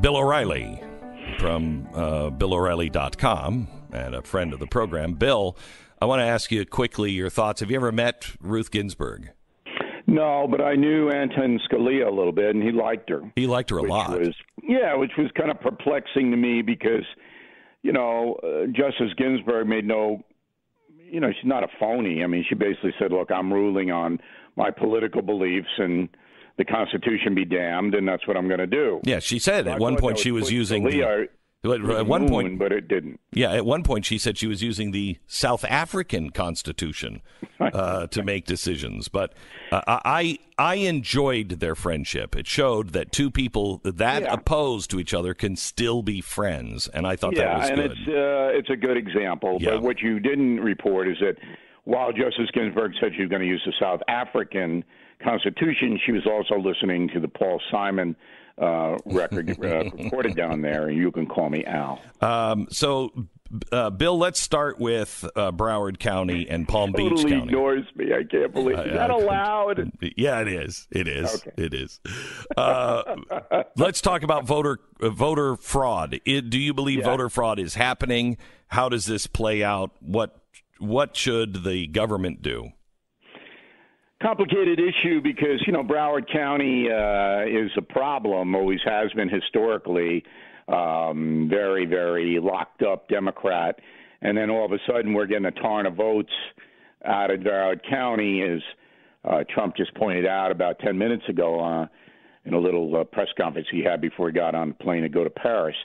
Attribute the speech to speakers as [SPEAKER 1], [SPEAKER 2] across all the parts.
[SPEAKER 1] Bill O'Reilly from BillO'Reilly.com and a friend of the program. Bill, I want to ask you quickly your thoughts. Have you ever met Ruth Ginsburg?
[SPEAKER 2] No, but I knew Anton Scalia a little bit, and he liked her.
[SPEAKER 1] He liked her a lot.
[SPEAKER 2] Which was kind of perplexing to me because, Justice Ginsburg made she's not a phony. I mean, she basically said, look, I'm ruling on my political beliefs and the Constitution be damned, and that's what I'm going to do.
[SPEAKER 1] Yeah, she said at one point she was using at one point,
[SPEAKER 2] but it didn't.
[SPEAKER 1] Yeah, at one point she said she was using the South African Constitution to make decisions. But I enjoyed their friendship. It showed that two people that opposed to each other can still be friends, and I thought that was good.
[SPEAKER 2] Yeah, and it's a good example.
[SPEAKER 1] Yeah.
[SPEAKER 2] But what you didn't report is that while Justice Ginsburg said she was going to use the South African Constitution, she was also listening to the Paul Simon record recorded down there, and you can call me Al.
[SPEAKER 1] Bill, let's start with Broward County and Palm Beach County.
[SPEAKER 2] Totally ignores me. I can't believe it. Is that allowed?
[SPEAKER 1] Yeah, it is. It is.
[SPEAKER 2] Okay.
[SPEAKER 1] It is. Let's talk about voter fraud. Do you believe voter fraud is happening? How does this play out? What should the government do?
[SPEAKER 2] Complicated issue because, Broward County is a problem, always has been historically. Very, very locked up Democrat. And then all of a sudden we're getting a ton of votes out of Broward County, as Trump just pointed out about 10 minutes ago in a little press conference he had before he got on the plane to go to Paris.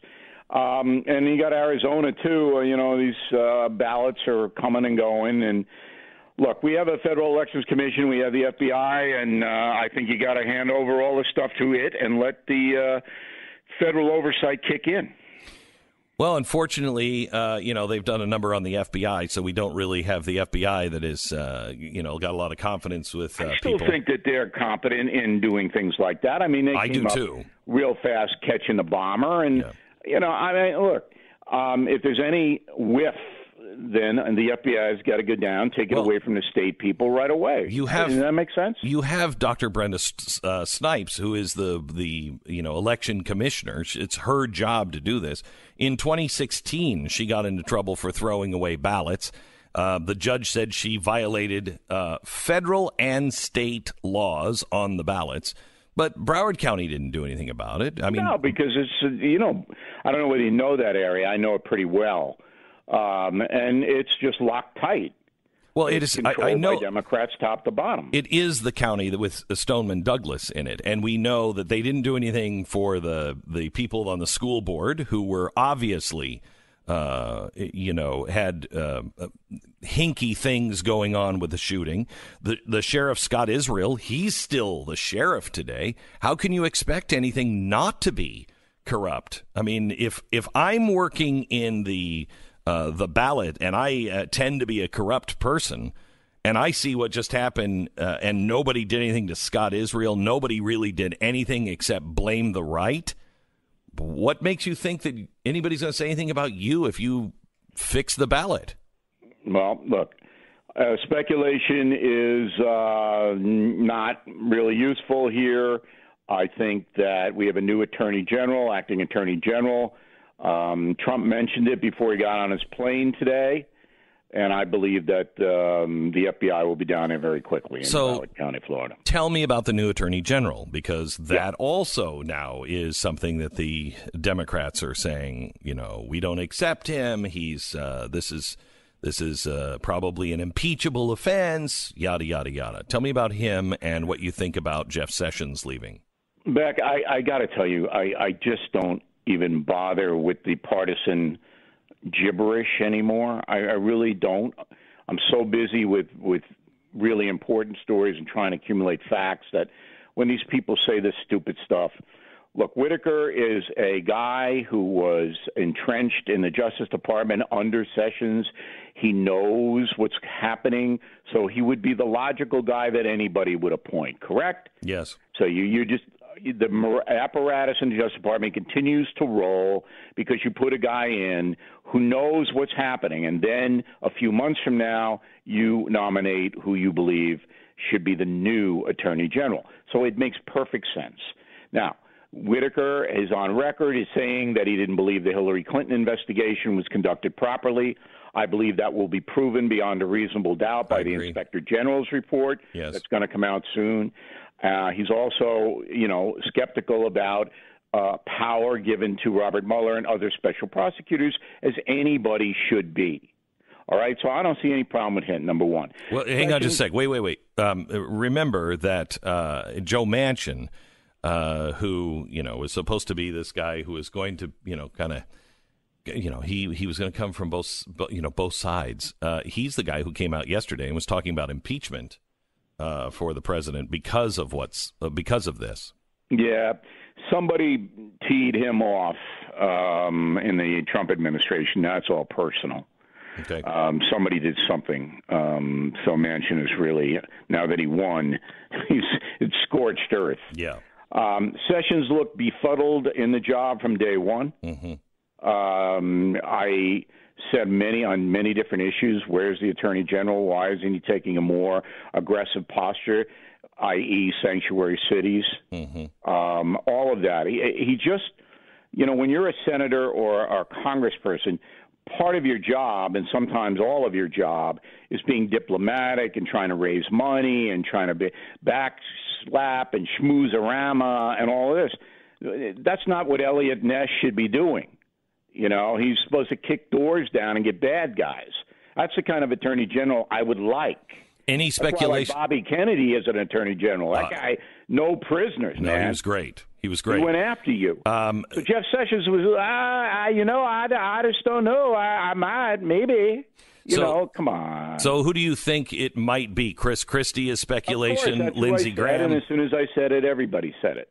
[SPEAKER 2] And you got Arizona, too. These ballots are coming and going. And look, we have a Federal Elections Commission. We have the FBI. And I think you got to hand over all the stuff to it and let the federal oversight kick in.
[SPEAKER 1] Well, unfortunately, they've done a number on the FBI, so we don't really have the FBI that is, got a lot of confidence with people. I still
[SPEAKER 2] think that they're competent in doing things like that. I mean, they came up real fast catching the bomber. And, look, if there's any whiff, then the FBI has got to go down, take it away from the state people right away. Does that make sense?
[SPEAKER 1] You have Dr. Brenda Snipes, who is the election commissioner. It's her job to do this. In 2016, she got into trouble for throwing away ballots. The judge said she violated federal and state laws on the ballots. But Broward County didn't do anything about it. I mean,
[SPEAKER 2] no, because it's, I don't know whether you know that area. I know it pretty well. And it's just locked tight.
[SPEAKER 1] Well, it is. I know
[SPEAKER 2] by Democrats top to bottom.
[SPEAKER 1] It is the county with Stoneman Douglas in it, and we know that they didn't do anything for the people on the school board who were obviously, had hinky things going on with the shooting. The sheriff Scott Israel, he's still the sheriff today. How can you expect anything not to be corrupt? I mean, if I'm working in the ballot, and I tend to be a corrupt person, and I see what just happened, and nobody did anything to Scott Israel, nobody really did anything except blame the right, what makes you think that anybody's going to say anything about you if you fix the ballot? Well,
[SPEAKER 2] look, speculation is not really useful here. I think that we have a new acting attorney general. Trump mentioned it before he got on his plane today, and I believe that the FBI will be down there very quickly in Broward County, Florida.
[SPEAKER 1] Tell me about the new attorney general, because that also now is something that the Democrats are saying, we don't accept him. He's this is probably an impeachable offense, yada, yada, yada. Tell me about him and what you think about Jeff Sessions leaving.
[SPEAKER 2] Beck, I got to tell you, I just don't even bother with the partisan gibberish anymore. I really don't. I'm so busy with really important stories and trying to accumulate facts that when these people say this stupid stuff, look, Whitaker is a guy who was entrenched in the Justice Department under Sessions. He knows what's happening, so he would be the logical guy that anybody would appoint, correct?
[SPEAKER 1] Yes.
[SPEAKER 2] So you just the apparatus in the Justice Department continues to roll because you put a guy in who knows what's happening, and then a few months from now you nominate who you believe should be the new Attorney General. So it makes perfect sense. Now, Whitaker is on record as saying that he didn't believe the Hillary Clinton investigation was conducted properly. I believe that will be proven beyond a reasonable doubt by the Inspector General's report that's going to come out soon. He's also, skeptical about power given to Robert Mueller and other special prosecutors, as anybody should be. All right, so I don't see any problem with him, number one.
[SPEAKER 1] Well, hang on just a sec. Wait. Remember that Joe Manchin, who, was supposed to be this guy who was going to, he was going to come from both sides. He's the guy who came out yesterday and was talking about impeachment for the president because of this. Yeah,
[SPEAKER 2] somebody teed him off in the Trump administration. That's all personal.
[SPEAKER 1] Okay.
[SPEAKER 2] Somebody did something. So Manchin is really, now that he won, it's scorched earth.
[SPEAKER 1] Yeah.
[SPEAKER 2] Sessions looked befuddled in the job from day one.
[SPEAKER 1] Mm-hmm.
[SPEAKER 2] I said on many different issues. Where's the Attorney General? Why isn't he taking a more aggressive posture, i.e. sanctuary cities?
[SPEAKER 1] Mm-hmm.
[SPEAKER 2] All of that. He just, when you're a senator or a congressperson, part of your job, and sometimes all of your job, is being diplomatic and trying to raise money and trying to backslap and schmoozerama and all of this. That's not what Elliot Ness should be doing. He's supposed to kick doors down and get bad guys. That's the kind of attorney general I would like.
[SPEAKER 1] Any speculation?
[SPEAKER 2] That's why I like Bobby Kennedy as an attorney general. That guy, no prisoners, man.
[SPEAKER 1] No, he was great. He went
[SPEAKER 2] after you. So Jeff Sessions was, I just don't know. I might, maybe. Come on.
[SPEAKER 1] So who do you think it might be? Chris Christie is speculation. Lindsey Graham.
[SPEAKER 2] And as soon as I said it, everybody said it.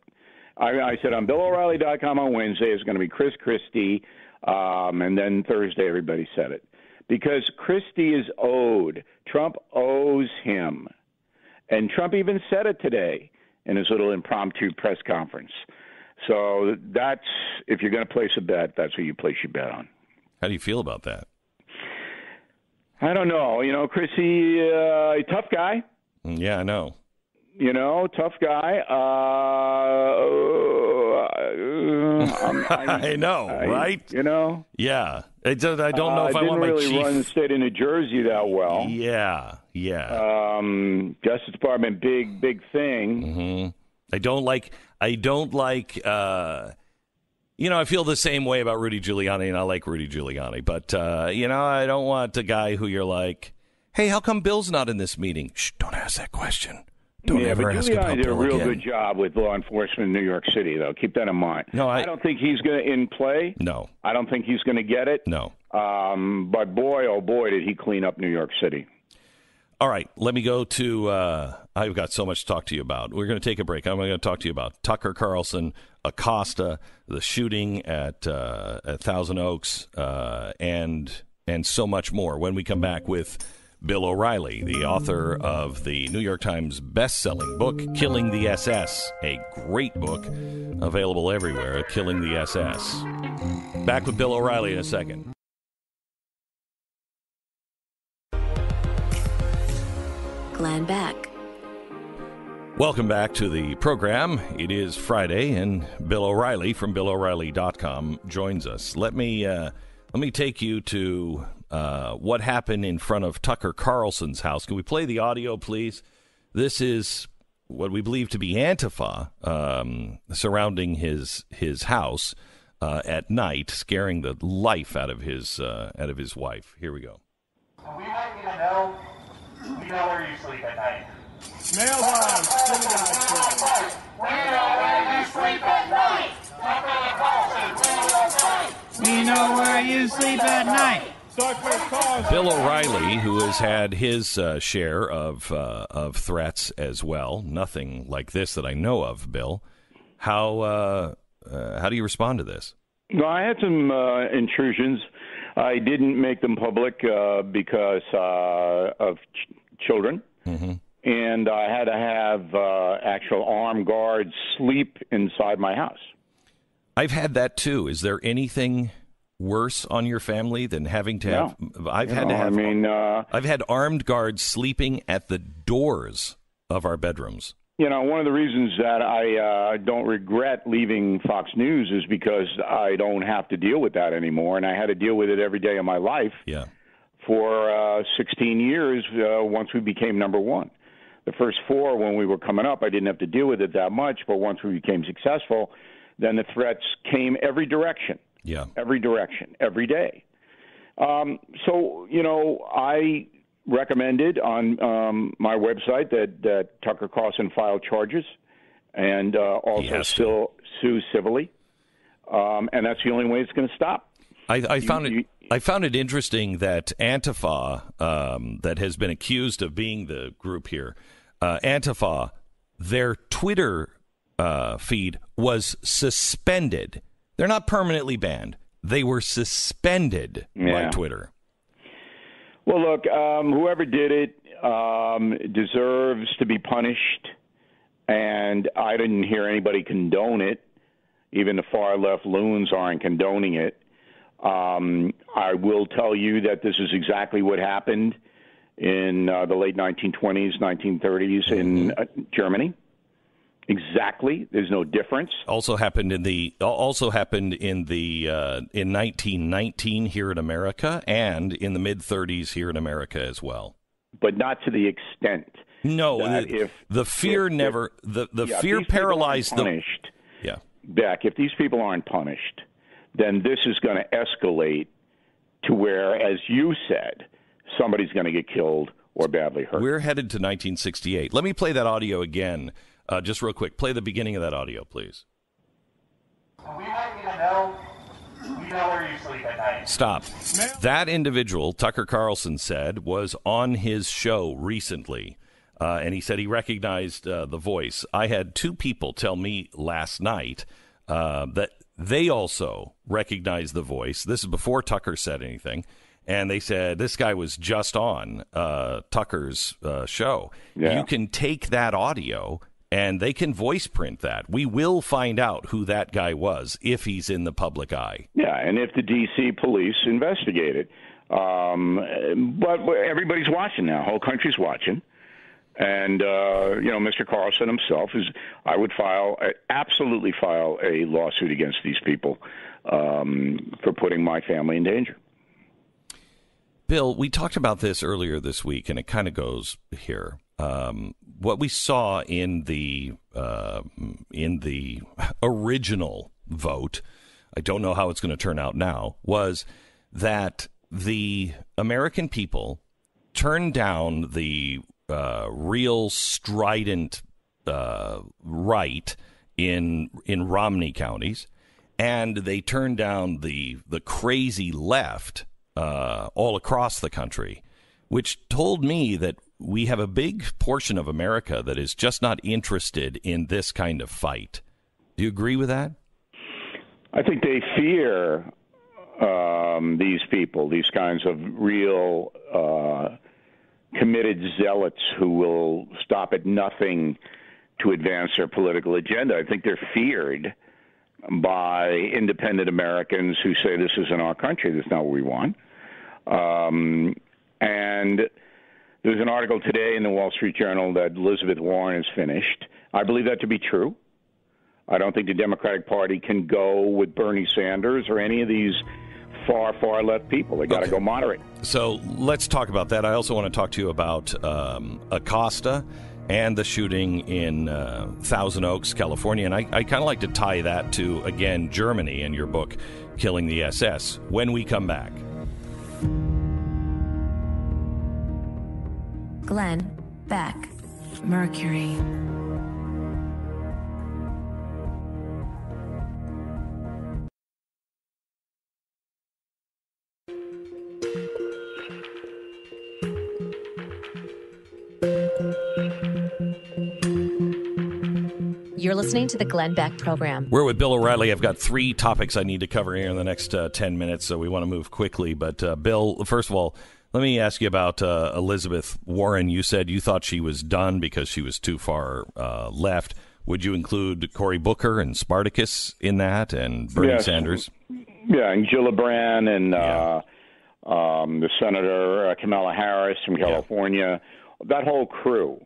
[SPEAKER 2] I said on BillO'Reilly.com on Wednesday it's going to be Chris Christie, and then Thursday everybody said it. Because Christie is owed. Trump owes him. And Trump even said it today in his little impromptu press conference. So that's, if you're going to place a bet, that's who you place your bet on.
[SPEAKER 1] How do you feel about that?
[SPEAKER 2] I don't know. Christie, a tough guy.
[SPEAKER 1] Yeah, I know.
[SPEAKER 2] Tough guy.
[SPEAKER 1] I know, right? Yeah. I don't know if I want my chief.
[SPEAKER 2] Didn't really run the state of New Jersey that well.
[SPEAKER 1] Yeah.
[SPEAKER 2] Justice Department, big thing.
[SPEAKER 1] Mm-hmm. I don't like. I feel the same way about Rudy Giuliani, and I like Rudy Giuliani. But I don't want a guy who you're like, hey, how come Bill's not in this meeting? Shh, don't ask that question. Don't ever ask about Bill
[SPEAKER 2] did a real
[SPEAKER 1] again.
[SPEAKER 2] good job with law enforcement in New York City, though. Keep that in mind.
[SPEAKER 1] No,
[SPEAKER 2] I don't think he's going to in play.
[SPEAKER 1] No.
[SPEAKER 2] I don't think he's going to get it.
[SPEAKER 1] No.
[SPEAKER 2] But boy, oh boy, did he clean up New York City.
[SPEAKER 1] All right, let me go to I've got so much to talk to you about. We're going to take a break. I'm going to talk to you about Tucker Carlson, Acosta, the shooting at Thousand Oaks, and so much more when we come back with Bill O'Reilly, the author of the New York Times best-selling book, Killing the SS, a great book available everywhere, Killing the SS. Back with Bill O'Reilly in a second.
[SPEAKER 3] Glenn Beck.
[SPEAKER 1] Welcome back to the program. It is Friday, and Bill O'Reilly from BillO'Reilly.com joins us. Let me take you to what happened in front of Tucker Carlson's house. Can we play the audio, please? This is what we believe to be Antifa surrounding his house at night, scaring the life out of his wife. Here we go.
[SPEAKER 4] So we want you to know we know where you sleep at night.
[SPEAKER 5] Mailbox,
[SPEAKER 4] we know where you sleep at night.
[SPEAKER 5] We know where you sleep at night.
[SPEAKER 1] Bill O'Reilly, who has had his share of threats as well. Nothing like this that I know of, Bill. How do you respond to this?
[SPEAKER 2] No, I had some intrusions. I didn't make them public because of children.
[SPEAKER 1] Mm-hmm.
[SPEAKER 2] And I had to have actual armed guards sleep inside my house.
[SPEAKER 1] I've had that too. Is there anything worse on your family than having to have?
[SPEAKER 2] No.
[SPEAKER 1] I've had armed guards sleeping at the doors of our bedrooms.
[SPEAKER 2] One of the reasons that I don't regret leaving Fox News is because I don't have to deal with that anymore, and I had to deal with it every day of my life for 16 years once we became number one. The first 4, when we were coming up, I didn't have to deal with it that much, but once we became successful, then the threats came every direction.
[SPEAKER 1] Yeah.
[SPEAKER 2] Every direction, every day. I recommended on my website that Tucker Carlson file charges and also still sue civilly, and that's the only way it's going to stop.
[SPEAKER 1] I found it interesting that Antifa, that has been accused of being the group here, Antifa, their Twitter feed was suspended. They're not permanently banned. They were suspended by Twitter.
[SPEAKER 2] Well, look, whoever did it deserves to be punished, and I didn't hear anybody condone it. Even the far-left loons aren't condoning it. I will tell you that this is exactly what happened in the late 1920s, 1930s in Germany. Exactly. There's no difference.
[SPEAKER 1] Also happened in 1919 here in America, and in the mid 30s here in America as well.
[SPEAKER 2] But not to the extent.
[SPEAKER 1] No, the fear fear paralyzed them. Yeah.
[SPEAKER 2] Beck, if these people aren't punished, then this is going to escalate to where, as you said, somebody's going to get killed or badly hurt.
[SPEAKER 1] We're headed to 1968. Let me play that audio again. Just real quick, play the beginning of that audio, please.
[SPEAKER 4] We want you to know we know where you sleep at night.
[SPEAKER 1] Stop. That individual, Tucker Carlson said, was on his show recently, and he said he recognized the voice. I had 2 people tell me last night that they also recognized the voice. This is before Tucker said anything. And they said, this guy was just on Tucker's show. Yeah. You can take that audio and they can voice print that. We will find out who that guy was if he's in the public eye.
[SPEAKER 2] Yeah, and if the D.C. police investigate it. But everybody's watching now. The whole country's watching. And, Mr. Carlson himself I would absolutely file a lawsuit against these people for putting my family in danger.
[SPEAKER 1] Bill, we talked about this earlier this week, and it kind of goes here. What we saw in the original vote, I don't know how it's going to turn out now, was that the American people turned down the real strident right in Romney counties, and they turned down the crazy left all across the country, which told me that we have a big portion of America that is just not interested in this kind of fight. Do you agree with that?
[SPEAKER 2] I think they fear these people, these kinds of real committed zealots who will stop at nothing to advance their political agenda. I think they're feared by independent Americans who say this isn't our country, this is not what we want. And there's an article today in the Wall Street Journal that Elizabeth Warren is finished. I believe that to be true. I don't think the Democratic Party can go with Bernie Sanders or any of these far left people. They got to go moderate.
[SPEAKER 1] So let's talk about that. I also want to talk to you about Acosta and the shooting in Thousand Oaks, California. And I kind of like to tie that to, again, Germany and your book, Killing the SS, when we come back.
[SPEAKER 3] Glenn Beck, Mercury. You're listening to the Glenn Beck Program.
[SPEAKER 1] We're with Bill O'Reilly. I've got 3 topics I need to cover here in the next 10 minutes, so we want to move quickly. But, Bill, first of all, let me ask you about Elizabeth Warren. You said you thought she was done because she was too far left. Would you include Cory Booker and Spartacus in that, and Bernie Sanders?
[SPEAKER 2] Yeah, and Gillibrand and the Senator Kamala Harris from California, that whole crew.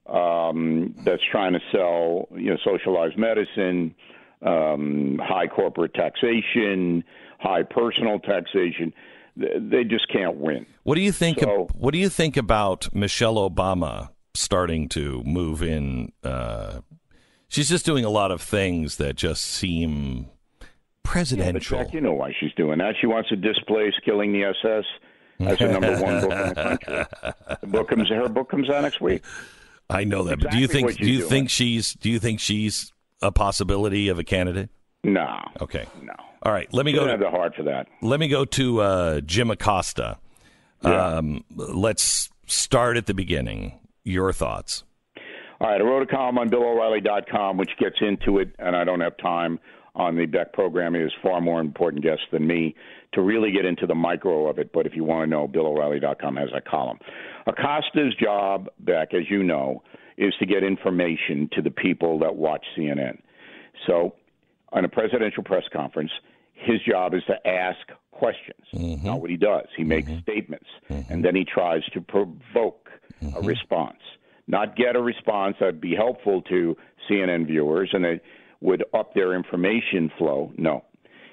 [SPEAKER 2] that's trying to sell, socialized medicine, high corporate taxation, high personal taxation. They just can't win.
[SPEAKER 1] What do you think? What do you think about Michelle Obama starting to move in? She's just doing a lot of things that just seem presidential.
[SPEAKER 2] Yeah, but Jack, you know why she's doing that. She wants to displace Killing the SS as the number one book in the country. Her book comes out next week.
[SPEAKER 1] I know that,
[SPEAKER 2] exactly.
[SPEAKER 1] But do you think she's a possibility of a candidate?
[SPEAKER 2] No.
[SPEAKER 1] Okay.
[SPEAKER 2] No.
[SPEAKER 1] All right. Let me
[SPEAKER 2] She
[SPEAKER 1] go.
[SPEAKER 2] doesn't have the heart for that.
[SPEAKER 1] Let me go to Jim Acosta.
[SPEAKER 2] Yeah.
[SPEAKER 1] Let's start at the beginning. Your thoughts.
[SPEAKER 2] All right. I wrote a column on BillO'Reilly.com, which gets into it, and I don't have time on the Beck program. He has far more important guests than me to really get into the micro of it. But if you want to know, BillO'Reilly.com has a column. Acosta's job, Beck, as you know, is to get information to the people that watch CNN. So on a presidential press conference, his job is to ask questions.
[SPEAKER 1] Mm-hmm.
[SPEAKER 2] Not what he does. He makes statements, and then he tries to provoke a response. Not get a response that would be helpful to CNN viewers and they would up their information flow. No.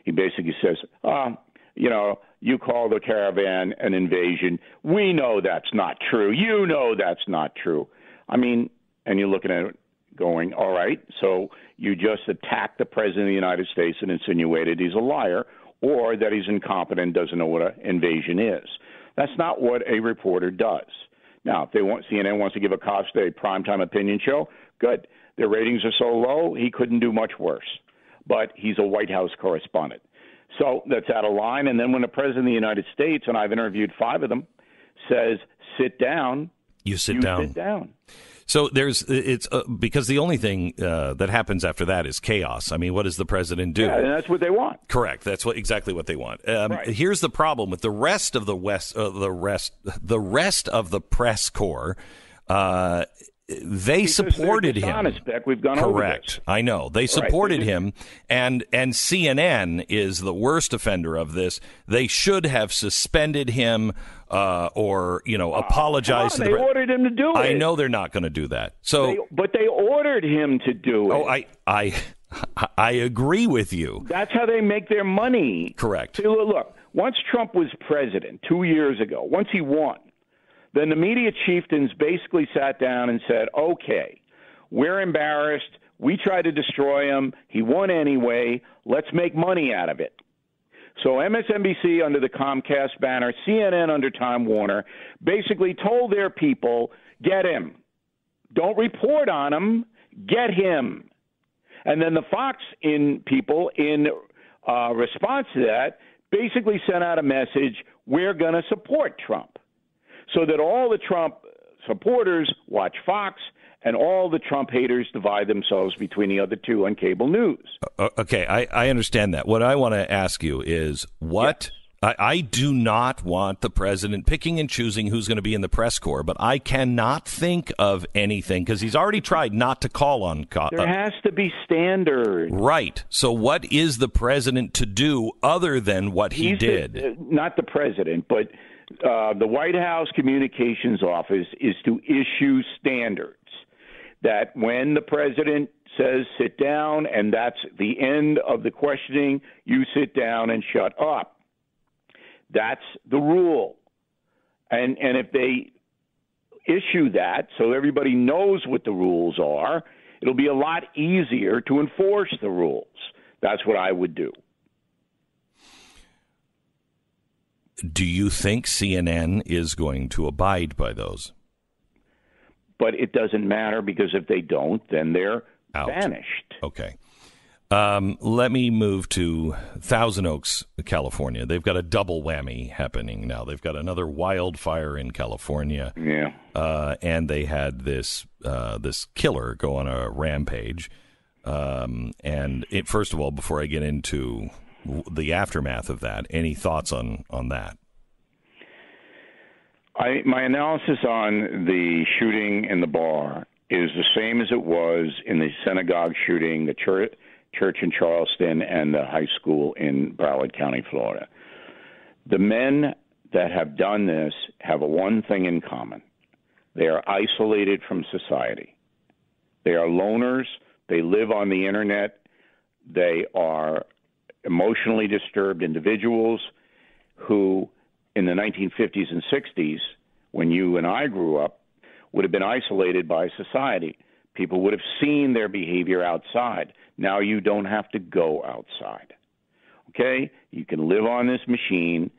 [SPEAKER 2] He basically says, you call the caravan an invasion. We know that's not true. You know that's not true. I mean, and you're looking at it going, all right, so you just attacked the president of the United States and insinuated he's a liar or that he's incompetent, doesn't know what an invasion is. That's not what a reporter does. Now, if CNN wants to give Acosta a primetime opinion show, good. Their ratings are so low, he couldn't do much worse. But he's a White House correspondent. So that's out of line. And then when the president of the United States, and I've interviewed 5 of them, says, sit down,
[SPEAKER 1] you sit down. So it's because the only thing that happens after that is chaos. I mean, what does the president do?
[SPEAKER 2] Yeah, and that's what they want.
[SPEAKER 1] Correct. That's exactly what they want.
[SPEAKER 2] Right.
[SPEAKER 1] Here's the problem with the rest of the rest of the press corps. They supported him.
[SPEAKER 2] Honest, Beck. We've gone over this.
[SPEAKER 1] I know. They supported him, and CNN is the worst offender of this. They should have suspended him or apologized to the
[SPEAKER 2] They ordered him to do it.
[SPEAKER 1] I know they're not going to do that.
[SPEAKER 2] But they ordered him to do it.
[SPEAKER 1] Oh, I agree with you.
[SPEAKER 2] That's how they make their money.
[SPEAKER 1] Correct.
[SPEAKER 2] See, look, once Trump was president 2 years ago, once he won, then the media chieftains basically sat down and said, okay, we're embarrassed. We tried to destroy him. He won anyway. Let's make money out of it. So MSNBC under the Comcast banner, CNN under Time Warner, basically told their people, get him. Don't report on him. Get him. And then the Fox people, in response to that, basically sent out a message, we're going to support Trump. So that all the Trump supporters watch Fox and all the Trump haters divide themselves between the other two on cable news.
[SPEAKER 1] Okay, I understand that. What I want to ask you is what I do not want the president picking and choosing who's going to be in the press corps, but I cannot think of anything because he's already tried not to call on.
[SPEAKER 2] There has to be standards.
[SPEAKER 1] Right. So what is the president to do other than what he did?
[SPEAKER 2] Not the president, but the White House Communications Office is to issue standards that when the president says sit down and that's the end of the questioning, you sit down and shut up. That's the rule. And if they issue that so everybody knows what the rules are, it'll be a lot easier to enforce the rules. That's what I would do.
[SPEAKER 1] Do you think CNN is going to abide by those?
[SPEAKER 2] But it doesn't matter because if they don't, then they're banished.
[SPEAKER 1] Okay. Let me move to Thousand Oaks, California. They've got a double whammy happening now. They've got another wildfire in California.
[SPEAKER 2] Yeah.
[SPEAKER 1] And they had this killer go on a rampage. First of all, before I get into the aftermath of that, any thoughts on that?
[SPEAKER 2] My analysis on the shooting in the bar is the same as it was in the synagogue shooting, the church in Charleston, and the high school in Broward County, Florida. The men that have done this have one thing in common. They are isolated from society. They are loners. They live on the internet. They are emotionally disturbed individuals who, in the 1950s and 60s, when you and I grew up, would have been isolated by society. People would have seen their behavior outside. Now you don't have to go outside. Okay? You can live on this machine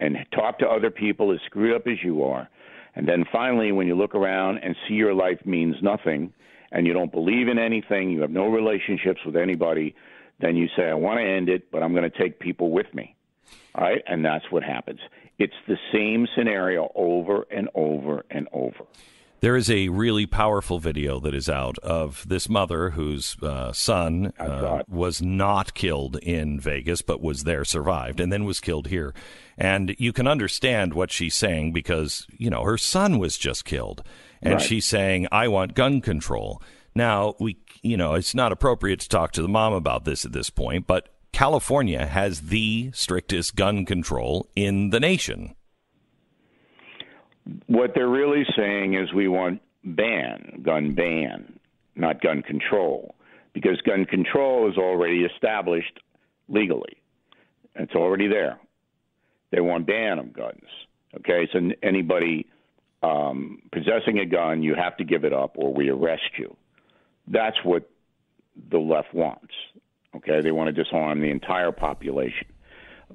[SPEAKER 2] and talk to other people as screwed up as you are. And then finally, when you look around and see your life means nothing and you don't believe in anything, you have no relationships with anybody, then you say, I want to end it, but I'm going to take people with me. All right? And that's what happens. It's the same scenario over and over and over.
[SPEAKER 1] There is a really powerful video that is out of this mother whose son was not killed in Vegas, but was there, survived, and then was killed here. And you can understand what she's saying because, you know, her son was just killed. And
[SPEAKER 2] right.
[SPEAKER 1] She's saying, I want gun control. Now, it's not appropriate to talk to the mom about this at this point, but California has the strictest gun control in the nation.
[SPEAKER 2] What they're really saying is we want gun ban, not gun control, because gun control is already established legally. It's already there. They want ban of guns. Okay, so anybody possessing a gun, you have to give it up or we arrest you. That's what the left wants. Okay, they want to disarm the entire population,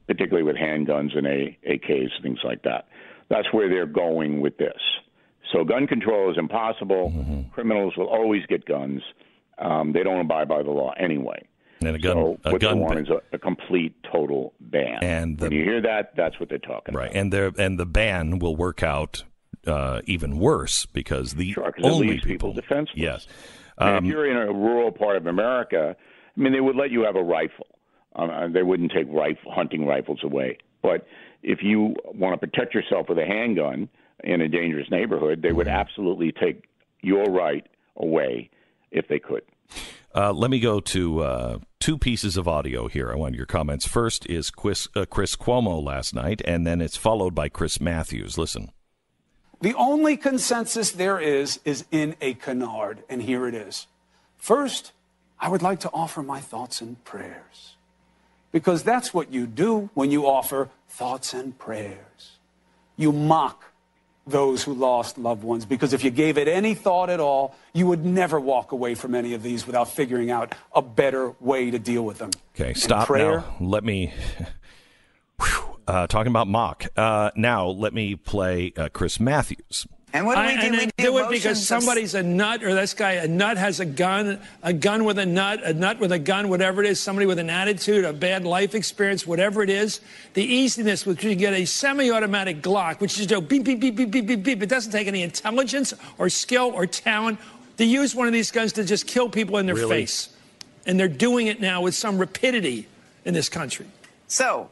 [SPEAKER 2] particularly with handguns and AKs, things like that. That's where they're going with this. So gun control is impossible. Mm-hmm. Criminals will always get guns. They don't abide by the law anyway.
[SPEAKER 1] And they
[SPEAKER 2] want is a complete, total ban. And when you hear that, that's what they're talking about.
[SPEAKER 1] Right, and the ban will work out even worse because the only
[SPEAKER 2] it leaves people defenseless.
[SPEAKER 1] Yes.
[SPEAKER 2] If you're in a rural part of America, I mean, they would let you have a rifle. They wouldn't take hunting rifles away. But if you want to protect yourself with a handgun in a dangerous neighborhood, they would absolutely take your right away if they could.
[SPEAKER 1] Let me go to two pieces of audio here. I want your comments. First is Chris Cuomo last night, and then it's followed by Chris Matthews. Listen.
[SPEAKER 6] The only consensus there is in a canard, and here it is. First, I would like to offer my thoughts and prayers, because that's what you do when you offer thoughts and prayers. You mock those who lost loved ones, because if you gave it any thought at all, you would never walk away from any of these without figuring out a better way to deal with them.
[SPEAKER 1] Okay, stop now. Let me... talking about mock. Now, let me play Chris Matthews.
[SPEAKER 7] And what do we do?
[SPEAKER 5] We do it because somebody's a nut, or this guy, a nut has a gun with a nut with a gun, whatever it is, somebody with an attitude, a bad life experience, whatever it is. The easiness with which you get a semi-automatic Glock, which is beep, beep, beep, beep, beep, beep, beep. It doesn't take any intelligence or skill or talent to use one of these guns to just kill people in their face. And they're doing it now with some rapidity in this country.
[SPEAKER 7] So,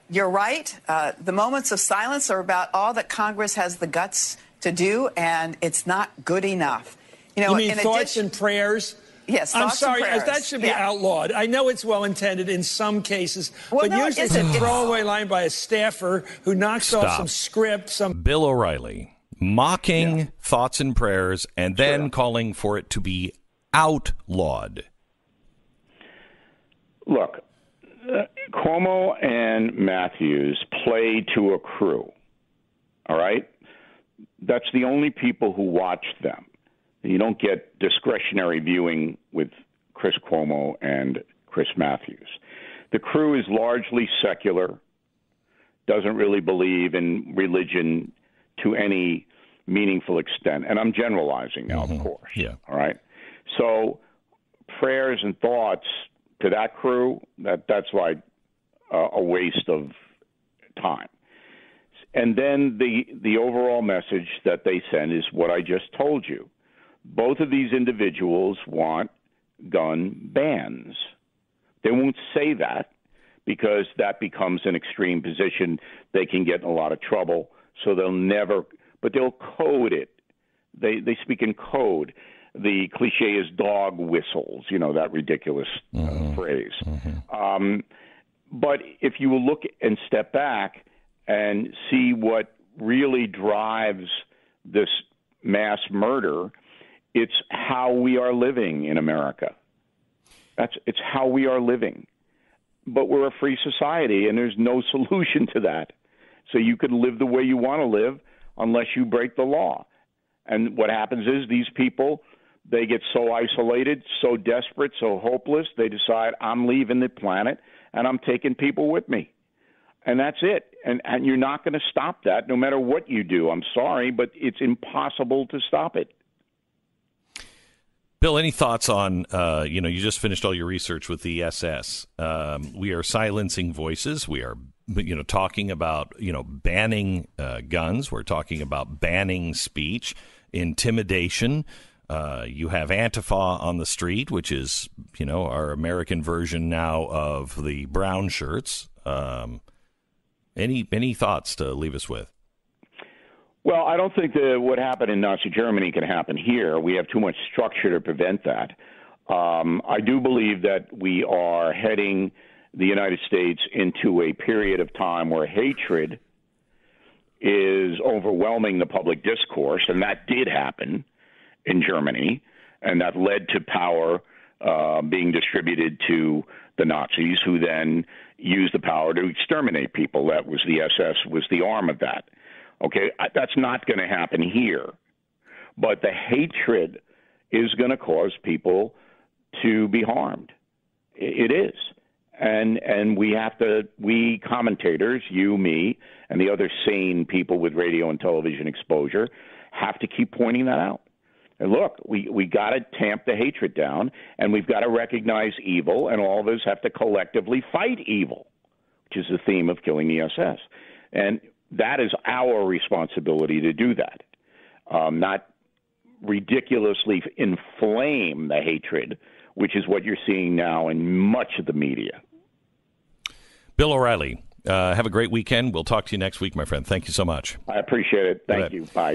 [SPEAKER 7] you're right. The moments of silence are about all that Congress has the guts to do, and it's not good enough.
[SPEAKER 5] You mean thoughts and prayers?
[SPEAKER 7] Yes,
[SPEAKER 5] I'm
[SPEAKER 7] thoughts
[SPEAKER 5] sorry,
[SPEAKER 7] and prayers.
[SPEAKER 5] that should be outlawed. I know it's well-intended in some cases, but
[SPEAKER 7] no,
[SPEAKER 5] usually it's a throwaway line by a staffer who knocks off some script.
[SPEAKER 1] Bill O'Reilly mocking thoughts and prayers and then calling for it to be outlawed.
[SPEAKER 2] Look, Cuomo and Matthews play to a crew, all right? That's the only people who watch them. You don't get discretionary viewing with Chris Cuomo and Chris Matthews. The crew is largely secular, doesn't really believe in religion to any meaningful extent. And I'm generalizing now, of course.
[SPEAKER 1] Yeah.
[SPEAKER 2] All right? So prayers and thoughts to that crew, that's like a waste of time. And then the overall message that they send is what I just told you. Both of these individuals want gun bans. They won't say that because that becomes an extreme position. They can get in a lot of trouble, so they'll never – but they'll code it. They speak in code. The cliche is dog whistles, that ridiculous phrase. But if you look and step back and see what really drives this mass murder. It's how we are living in America. It's how we are living. But we're a free society, and there's no solution to that. So you can live the way you want to live unless you break the law. And what happens is these people, they get so isolated, so desperate, so hopeless, they decide, I'm leaving the planet, and I'm taking people with me. And that's it. And you're not going to stop that no matter what you do. I'm sorry, but it's impossible to stop it.
[SPEAKER 1] Bill, any thoughts on, you just finished all your research with the SS. We are silencing voices. We are, talking about, banning guns. We're talking about banning speech, intimidation. You have Antifa on the street, which is, our American version now of the brown shirts. Any thoughts to leave us with?
[SPEAKER 2] Well, I don't think that what happened in Nazi Germany can happen here. We have too much structure to prevent that. I do believe that we are heading the United States into a period of time where hatred is overwhelming the public discourse, and that did happen in Germany, and that led to power being distributed to the Nazis, who then used the power to exterminate people. That was the SS, was the arm of that. Okay, that's not going to happen here. But the hatred is going to cause people to be harmed. It is. And we commentators, you, me, and the other sane people with radio and television exposure have to keep pointing that out. And look, we got to tamp the hatred down, and we've got to recognize evil, and all of us have to collectively fight evil, which is the theme of Killing the SS. And that is our responsibility to do that, not ridiculously inflame the hatred, which is what you're seeing now in much of the media.
[SPEAKER 1] Bill O'Reilly, have a great weekend. We'll talk to you next week, my friend. Thank you so much.
[SPEAKER 2] I appreciate it. Thank you. Bye.